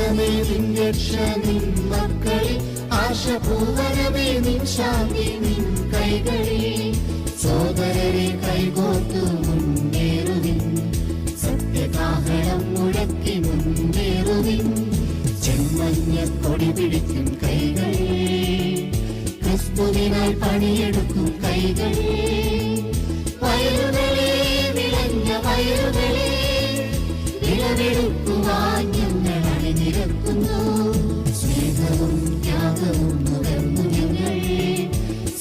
ഭാരതമേ നിൻ രക്ഷ നിൻ മക്കളിൽ, ആശപൂവനമേ നിൻ ശാന്തി നിൻ കൈകളിൽ. സോദരരെ കൈകോർത്തു മുന്നേറുവിൻ, സത്യകാഹളം മുഴക്കി മുന്നേറുവിൻ. ചെമ്മഞ്ഞ കൊടി പിടിക്കും കൈകൾ, ക്രിസ്തുവിനായി പണിയെടുക്കും കൈകൾ. വയലുകളെ വിളഞ്ഞ വയലുകളെ, വിളവെടുക്കുവാൻ ഞങ്ങൾ അണിനിരക്കുന്നു. സ്നേഹവും ത്യാഗവും നുകർന്നു ഞങ്ങൾ,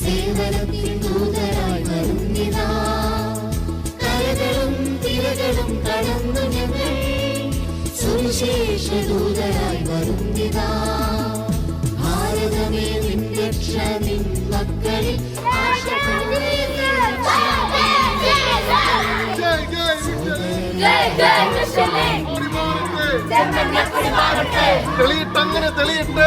സേവനത്തിൽ ദൂതരായി വരുന്നിതാ. കരകളും തിരകളും കടന്നു ഞങ്ങൾ, സുവിശേഷ ദൂതരായി വരുന്നിതാ. ഭാരതമേ നിൻ രക്ഷ നിൻ മക്കളിൽ, തെളിയിട്ടങ്ങനെ തെളിയിട്ട്